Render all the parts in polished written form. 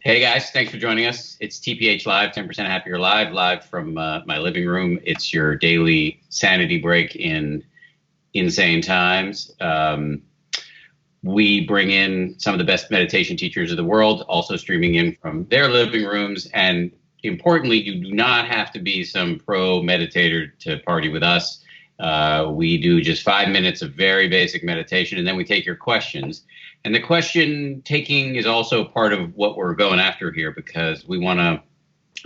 Hey guys, thanks for joining us. It's TPH Live, 10% Happier live from my living room. It's your daily sanity break in insane times. We bring in some of the best meditation teachers of the world, also streaming in from their living rooms. And importantly, you do not have to be some pro meditator to party with us. We do just 5 minutes of very basic meditation, and then we take your questions. And the question taking is also part of what we're going after here, because we want to,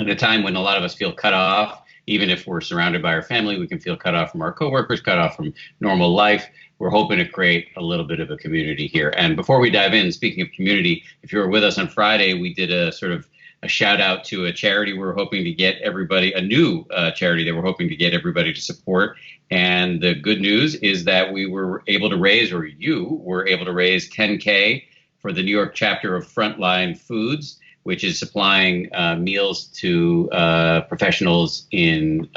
at a time when a lot of us feel cut off, even if we're surrounded by our family, we can feel cut off from our coworkers, cut off from normal life. We're hoping to create a little bit of a community here. And before we dive in, speaking of community, if you were with us on Friday, we did a sort of a shout out to a charity we're hoping to get everybody, a new charity that we're hoping to get everybody to support. And the good news is that we were able to raise, or you were able to raise $10K for the New York chapter of Frontline Foods, which is supplying meals to professionals in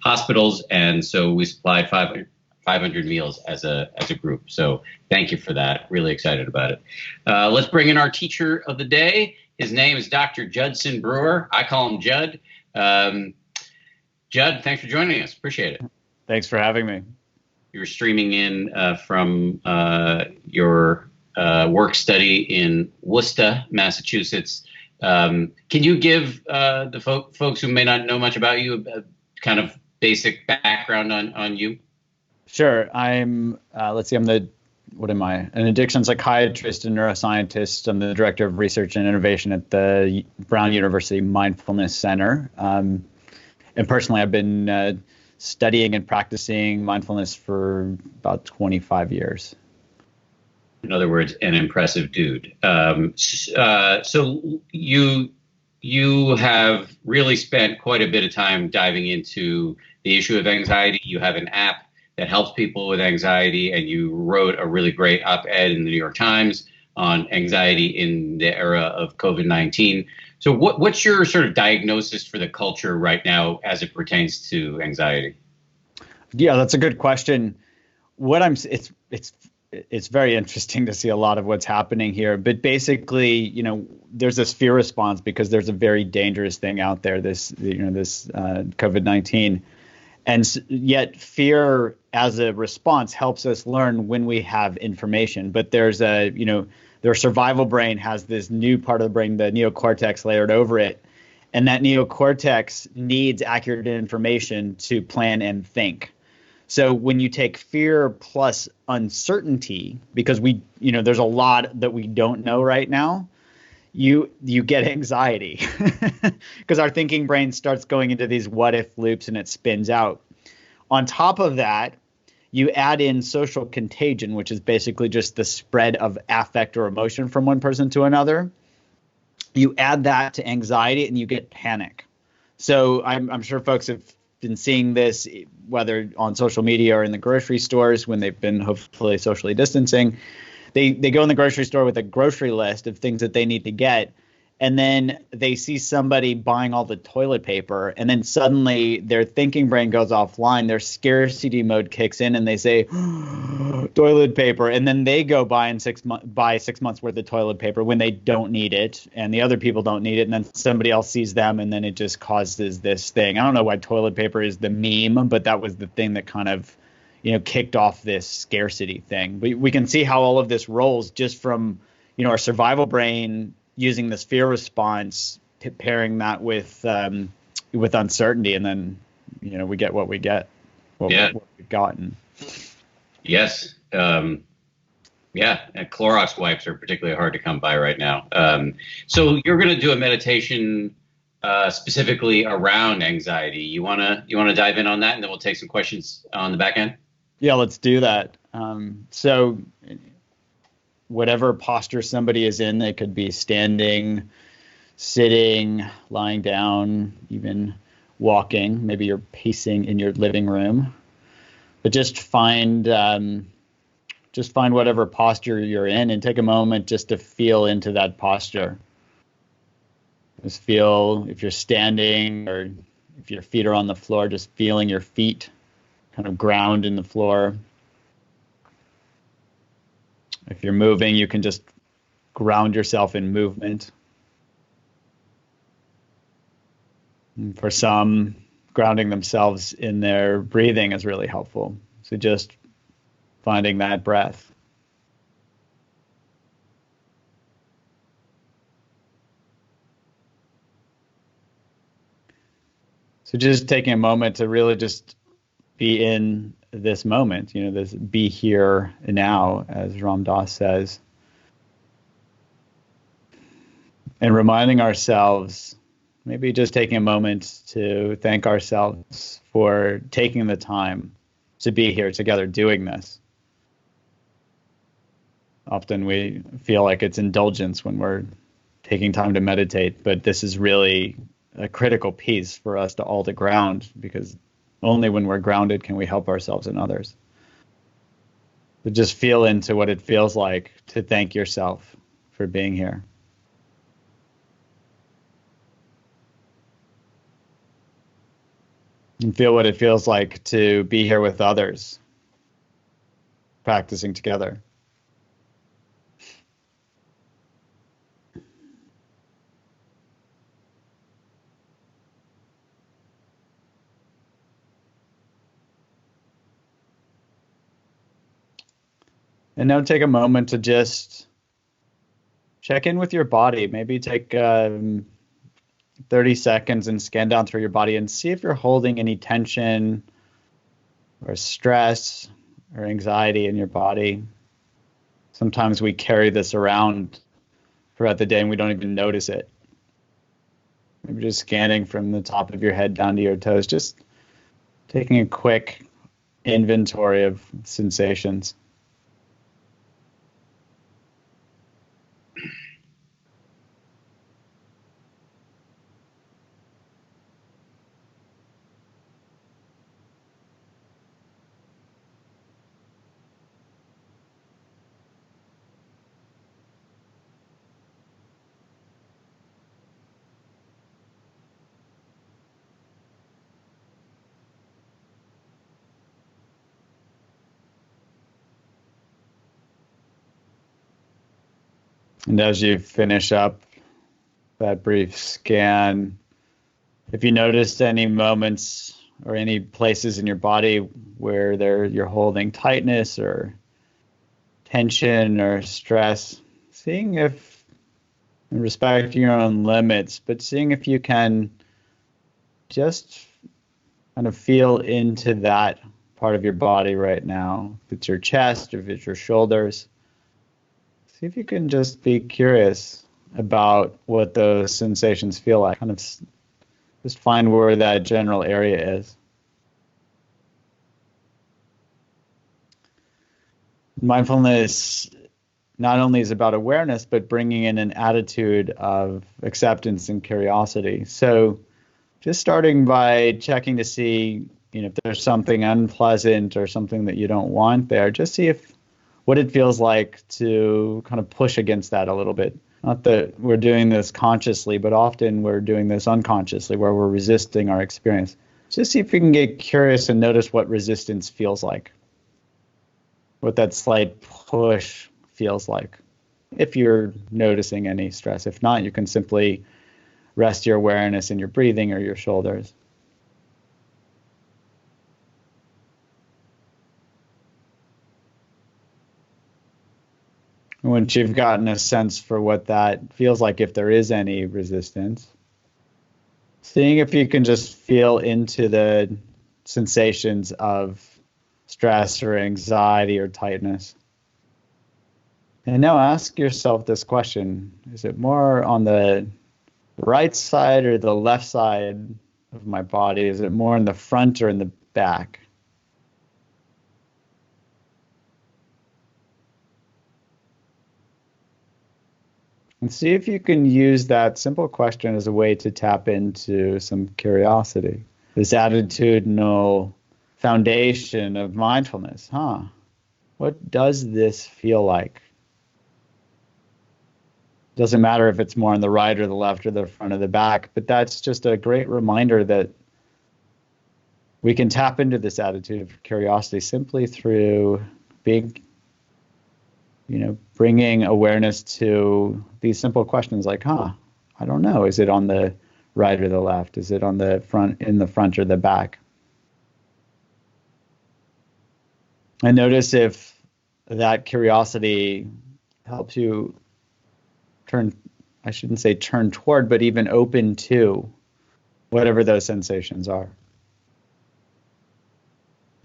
hospitals. And so we supplied 500 meals as a group. So thank you for that. Really excited about it. Let's bring in our teacher of the day. His name is Dr. Judson Brewer. I call him Jud. Jud, thanks for joining us. Appreciate it. Thanks for having me. You're streaming in from your work study in Worcester, Massachusetts. Can you give the folks who may not know much about you a kind of basic background on you? Sure. I'm an addiction psychiatrist and neuroscientist. I'm the director of research and innovation at the Brown University Mindfulness Center. And personally, I've been studying and practicing mindfulness for about 25 years. In other words, an impressive dude. So you have really spent quite a bit of time diving into the issue of anxiety. You have an app that helps people with anxiety, and you wrote a really great op-ed in the New York Times on anxiety in the era of COVID-19. So what's your sort of diagnosis for the culture right now as it pertains to anxiety? Yeah, that's a good question. It's very interesting to see a lot of what's happening here. But basically, there's this fear response because there's a very dangerous thing out there, this COVID-19. And yet fear as a response helps us learn when we have information. But their survival brain has this new part of the brain, the neocortex, layered over it. And that neocortex needs accurate information to plan and think. So when you take fear plus uncertainty, because there's a lot that we don't know right now, you get anxiety because our thinking brain starts going into these what if loops and it spins out. On top of that, you add in social contagion, which is basically just the spread of affect or emotion from one person to another. You add that to anxiety and you get panic. So I'm sure folks have been seeing this, whether on social media or in the grocery stores when they've been hopefully socially distancing. They go in the grocery store with a grocery list of things that they need to get, and then they see somebody buying all the toilet paper, and then suddenly their thinking brain goes offline, their scarcity mode kicks in, and they say, toilet paper, and then they go buy 6 months worth of toilet paper when they don't need it, and the other people don't need it, and then somebody else sees them, and then it just causes this thing. I don't know why toilet paper is the meme, but that was the thing that kind of kicked off this scarcity thing. But we can see how all of this rolls just from, our survival brain using this fear response, pairing that with uncertainty, and then, we get what we get, what we've gotten. Yes. And Clorox wipes are particularly hard to come by right now. So you're going to do a meditation specifically around anxiety. You wanna dive in on that, and then we'll take some questions on the back end? Yeah, let's do that. So whatever posture somebody is in, they could be standing, sitting, lying down, even walking. Maybe you're pacing in your living room. But just find whatever posture you're in and take a moment just to feel into that posture. Just feel if you're standing or if your feet are on the floor, just feeling your feet kind of ground in the floor. If you're moving, you can just ground yourself in movement. And for some, grounding themselves in their breathing is really helpful. So just finding that breath. So just taking a moment to really just be in this moment, this be here and now, as Ram Dass says. And reminding ourselves, maybe just taking a moment to thank ourselves for taking the time to be here together doing this. Often we feel like it's indulgence when we're taking time to meditate, but this is really a critical piece for us to all to ground, because only when we're grounded can we help ourselves and others. So just feel into what it feels like to thank yourself for being here. And feel what it feels like to be here with others, practicing together. And now take a moment to just check in with your body. Maybe take 30 seconds and scan down through your body and see if you're holding any tension or stress or anxiety in your body. Sometimes we carry this around throughout the day and we don't even notice it. Maybe just scanning from the top of your head down to your toes, just taking a quick inventory of sensations. And as you finish up that brief scan, if you noticed any moments or any places in your body where you're holding tightness or tension or stress, seeing if, and respecting your own limits, but seeing if you can just kind of feel into that part of your body right now. If it's your chest, if it's your shoulders, see if you can just be curious about what those sensations feel like. Kind of just find where that general area is. Mindfulness not only is about awareness, but bringing in an attitude of acceptance and curiosity. So just starting by checking to see, if there's something unpleasant or something that you don't want there, just see what it feels like to kind of push against that a little bit. Not that we're doing this consciously, but often we're doing this unconsciously, where we're resisting our experience. Just see if you can get curious and notice what resistance feels like, what that slight push feels like, if you're noticing any stress. If not, you can simply rest your awareness in your breathing or your shoulders. Once you've gotten a sense for what that feels like, if there is any resistance, seeing if you can just feel into the sensations of stress or anxiety or tightness. And now ask yourself this question: is it more on the right side or the left side of my body? Is it more in the front or in the back? And see if you can use that simple question as a way to tap into some curiosity. This attitudinal foundation of mindfulness. What does this feel like? Doesn't matter if it's more on the right or the left or the front or the back, but that's just a great reminder that we can tap into this attitude of curiosity simply through being, bringing awareness to these simple questions like, I don't know, is it on the right or the left? Is it on the front, in the front or the back? And notice if that curiosity helps you turn, I shouldn't say turn toward, but even open to whatever those sensations are.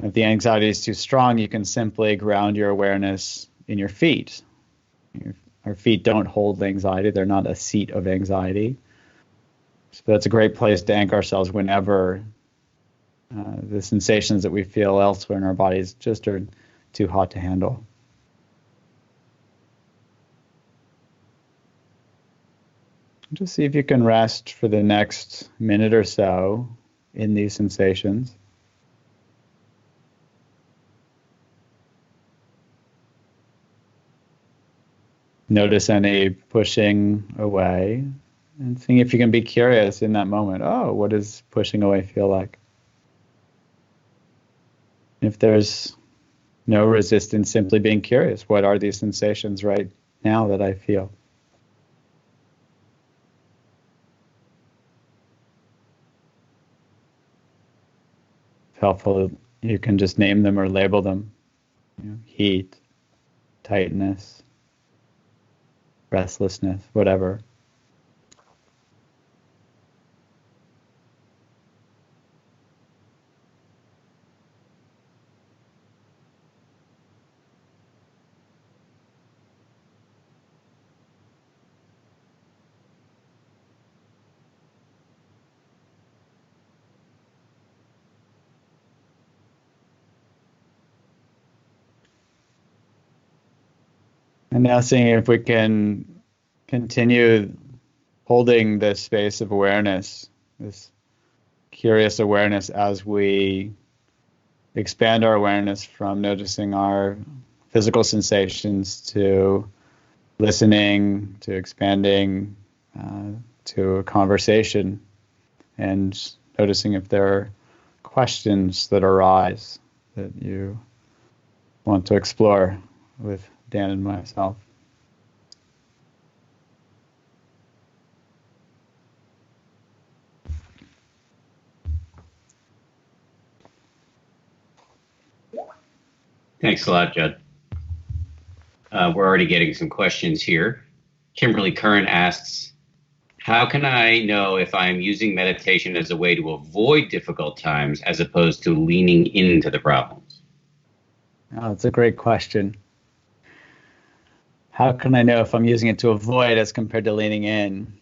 If the anxiety is too strong, you can simply ground your awareness in your feet. Our feet don't hold anxiety. They're not a seat of anxiety. So that's a great place to anchor ourselves whenever the sensations that we feel elsewhere in our bodies just are too hot to handle. Just see if you can rest for the next minute or so in these sensations. Notice any pushing away, and seeing if you can be curious in that moment. Oh, what does pushing away feel like? If there's no resistance, simply being curious. What are these sensations right now that I feel? If helpful, you can just name them or label them. Heat, tightness, restlessness, whatever. And now seeing if we can continue holding this space of awareness, this curious awareness, as we expand our awareness from noticing our physical sensations to listening, to expanding to a conversation, and noticing if there are questions that arise that you want to explore with Dan and myself. Thanks a lot, Jud. We're already getting some questions here. Kimberly Curran asks, how can I know if I'm using meditation as a way to avoid difficult times as opposed to leaning into the problems? Oh, that's a great question. How can I know if I'm using it to avoid as compared to leaning in?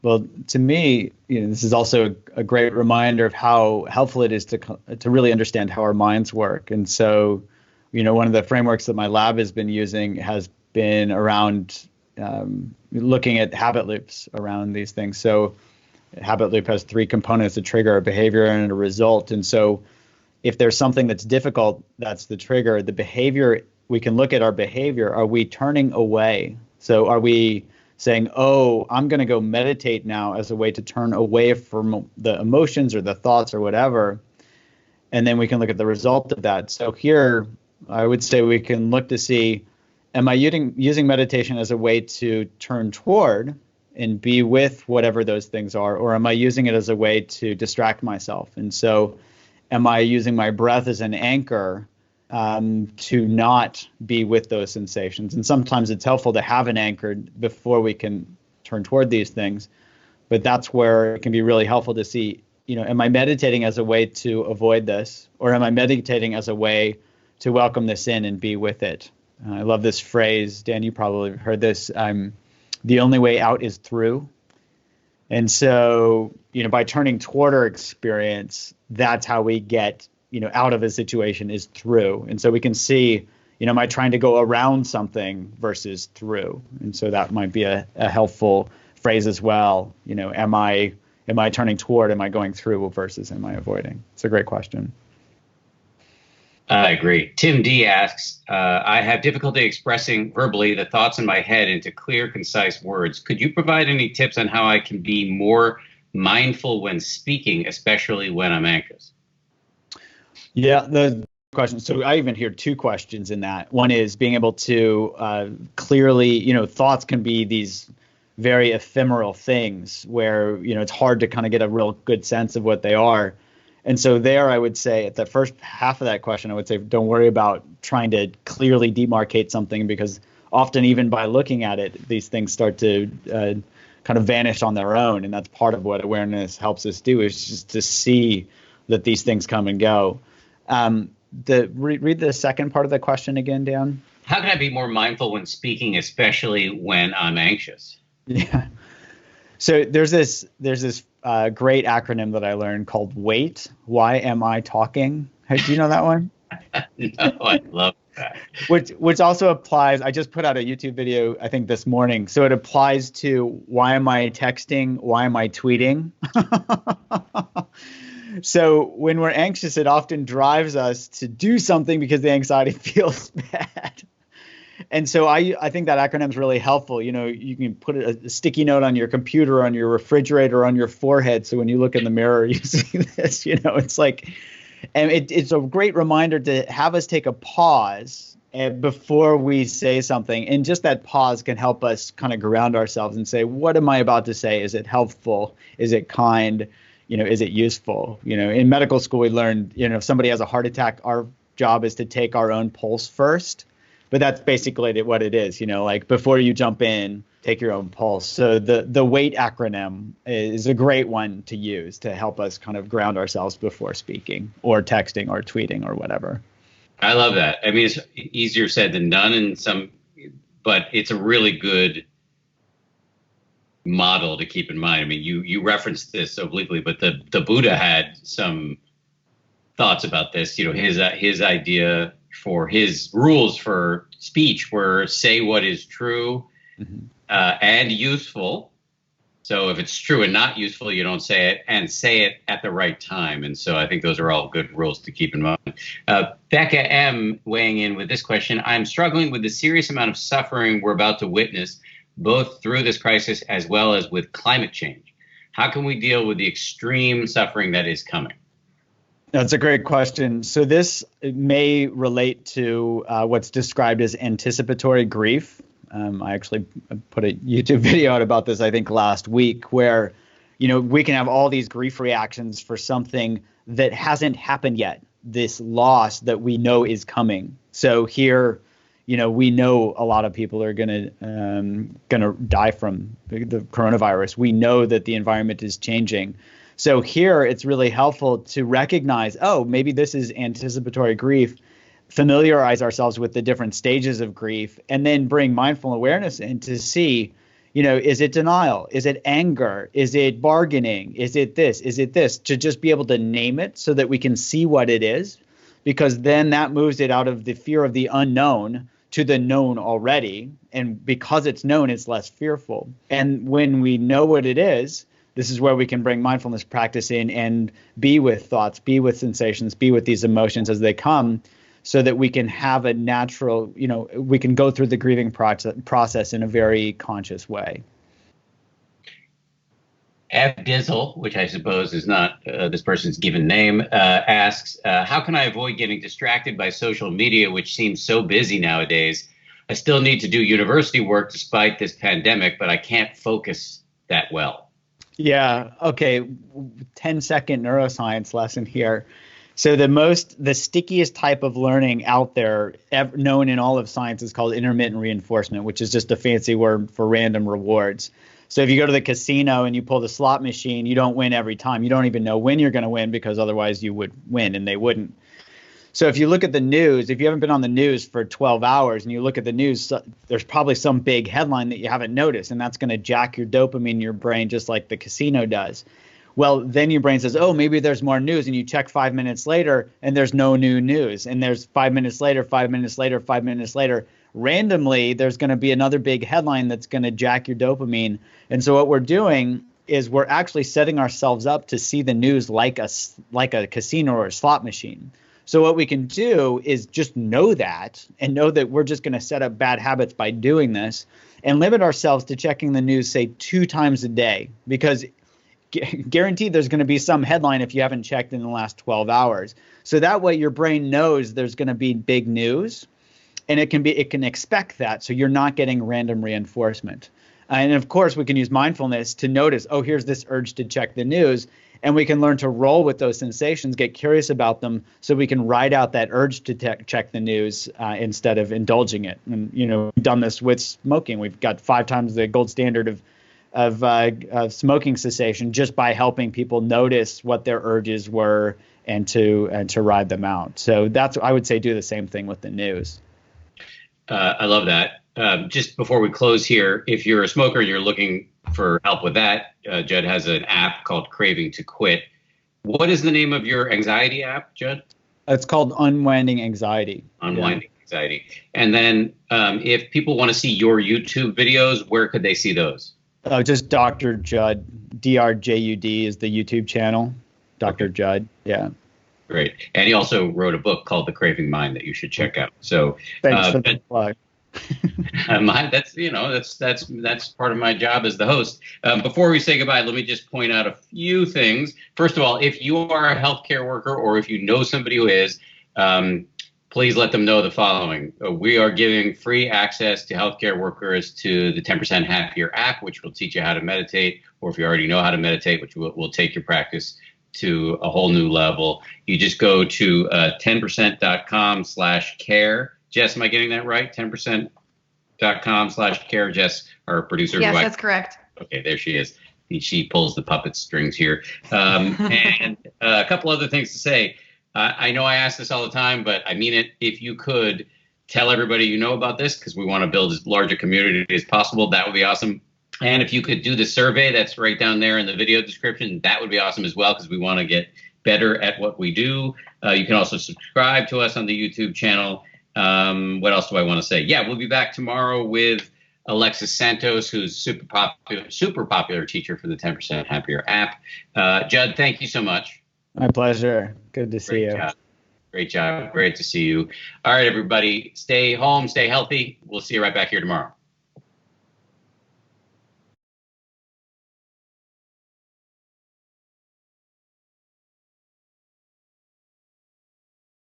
Well, to me, this is also a great reminder of how helpful it is to really understand how our minds work. And so, one of the frameworks that my lab has been using has been around looking at habit loops around these things. So a habit loop has three components: a trigger, a behavior, and a result. And so if there's something that's difficult, that's the trigger. The behavior, we can look at our behavior. Are we turning away? So are we saying, oh, I'm going to go meditate now as a way to turn away from the emotions or the thoughts or whatever? And then we can look at the result of that. So here, I would say we can look to see, am I using meditation as a way to turn toward and be with whatever those things are, or am I using it as a way to distract myself? And so am I using my breath as an anchor to not be with those sensations? And sometimes it's helpful to have an anchor before we can turn toward these things. But that's where it can be really helpful to see, am I meditating as a way to avoid this? Or am I meditating as a way to welcome this in and be with it? I love this phrase. Dan, you probably heard this. The only way out is through. And so, by turning toward our experience, that's how we get, out of a situation, is through. And so we can see, am I trying to go around something versus through? And so that might be a helpful phrase as well. Am I turning toward, am I going through versus am I avoiding? It's a great question. I agree. Tim D asks, I have difficulty expressing verbally the thoughts in my head into clear, concise words. Could you provide any tips on how I can be more mindful when speaking, especially when I'm anxious? Yeah, the question. So I even hear two questions in that. One is being able to clearly, thoughts can be these very ephemeral things where, it's hard to kind of get a real good sense of what they are. And so there, I would say at the first half of that question, I would say, don't worry about trying to clearly demarcate something, because often even by looking at it, these things start to kind of vanish on their own. And that's part of what awareness helps us do, is just to see that these things come and go. Read the second part of the question again, Dan. How can I be more mindful when speaking, especially when I'm anxious? Yeah. So there's this great acronym that I learned called WAIT. Why am I talking? Do you know that one? No, I love that. Which also applies. I just put out a YouTube video, I think this morning. So it applies to why am I texting? Why am I tweeting? So when we're anxious, it often drives us to do something because the anxiety feels bad. And so I think that acronym is really helpful. You can put a sticky note on your computer, on your refrigerator, on your forehead. So when you look in the mirror, you see this, it's like, and it's a great reminder to have us take a pause before we say something. And just that pause can help us kind of ground ourselves and say, what am I about to say? Is it helpful? Is it kind? Is it useful? In medical school, we learned, if somebody has a heart attack, our job is to take our own pulse first. But that's basically what it is, like before you jump in, take your own pulse. So the WAIT acronym is a great one to use to help us kind of ground ourselves before speaking or texting or tweeting or whatever. I love that. I mean, it's easier said than done but it's a really good model to keep in mind. I mean, you referenced this obliquely, but the Buddha had some thoughts about this. His idea for his rules for speech were say what is true and useful. So if it's true and not useful, you don't say it, and say it at the right time. And so I think those are all good rules to keep in mind. Becca M. weighing in with this question. I'm struggling with the serious amount of suffering we're about to witness, both through this crisis as well as with climate change. How can we deal with the extreme suffering that is coming? That's a great question. So this may relate to what's described as anticipatory grief. I actually put a YouTube video out about this, I think, last week, where, we can have all these grief reactions for something that hasn't happened yet, this loss that we know is coming. So here, we know a lot of people are gonna die from the coronavirus. We know that the environment is changing. So here it's really helpful to recognize, maybe this is anticipatory grief, familiarize ourselves with the different stages of grief, and then bring mindful awareness in to see, is it denial? Is it anger? Is it bargaining? Is it this? Is it this? To just be able to name it so that we can see what it is, because then that moves it out of the fear of the unknown to the known already. And because it's known, it's less fearful. And when we know what it is, this is where we can bring mindfulness practice in and be with thoughts, be with sensations, be with these emotions as they come, so that we can have a natural, we can go through the grieving process in a very conscious way. F. Dizzle, which I suppose is not this person's given name, asks, how can I avoid getting distracted by social media, which seems so busy nowadays? I still need to do university work despite this pandemic, but I can't focus that well. Yeah. Okay. 10-second neuroscience lesson here. So the stickiest type of learning out there known in all of science is called intermittent reinforcement, which is just a fancy word for random rewards. So if you go to the casino and you pull the slot machine, you don't win every time. You don't even know when you're going to win, because otherwise you would win and they wouldn't. So if you look at the news, if you haven't been on the news for 12 hours and you look at the news, there's probably some big headline that you haven't noticed, and that's going to jack your dopamine in your brain just like the casino does. Well, then your brain says, maybe there's more news, and you check 5 minutes later and there's no new news. And there's 5 minutes later, 5 minutes later, 5 minutes later. Randomly, there's going to be another big headline that's going to jack your dopamine. And so what we're doing is we're actually setting ourselves up to see the news like a casino or a slot machine. So what we can do is just know that, and know that we're just going to set up bad habits by doing this, and limit ourselves to checking the news, say, 2 times a day, because guaranteed there's going to be some headline if you haven't checked in the last 12 hours. So that way your brain knows there's going to be big news, and it can expect that, so you're not getting random reinforcement. And of course, we can use mindfulness to notice, oh, here's this urge to check the news. And we can learn to roll with those sensations, get curious about them, so we can ride out that urge to check the news instead of indulging it. And, we've done this with smoking. We've got 5 times the gold standard of smoking cessation just by helping people notice what their urges were and to ride them out. So I would say, do the same thing with the news. I love that. Just before we close here, if you're a smoker and you're looking for help with that, Jud has an app called Craving to Quit. What is the name of your anxiety app, Jud? It's called Unwinding Anxiety. Unwinding Anxiety. And then if people want to see your YouTube videos, where could they see those? Just Dr. Jud, DRJUD is the YouTube channel. Dr. Jud, yeah. Great. And he also wrote a book called The Craving Mind that you should check out. So thanks for the plug. That's part of my job as the host. Before we say goodbye, let me just point out a few things. First of all, if you are a healthcare worker or if you know somebody who is, please let them know the following. We are giving free access to healthcare workers to the 10% Happier app, which will teach you how to meditate, or if you already know how to meditate, which will take your practice to a whole new level. You just go to 10%.com/care. Jess, am I getting that right? 10%.com/care. Jess, our producer. Yes, that's correct. Okay, there she is. She pulls the puppet strings here. And a couple other things to say. I know I ask this all the time, but I mean it. If you could tell everybody you know about this, because we want to build as large a community as possible, that would be awesome. And if you could do the survey that's right down there in the video description, that would be awesome as well, because we want to get better at what we do. You can also subscribe to us on the YouTube channel. What else do I want to say? Yeah, we'll be back tomorrow with Alexis Santos, who's super popular teacher for the 10% Happier app. Jud, thank you so much. My pleasure. Good to see you. Great job. Great to see you. All right, everybody, stay home, stay healthy. We'll see you right back here tomorrow.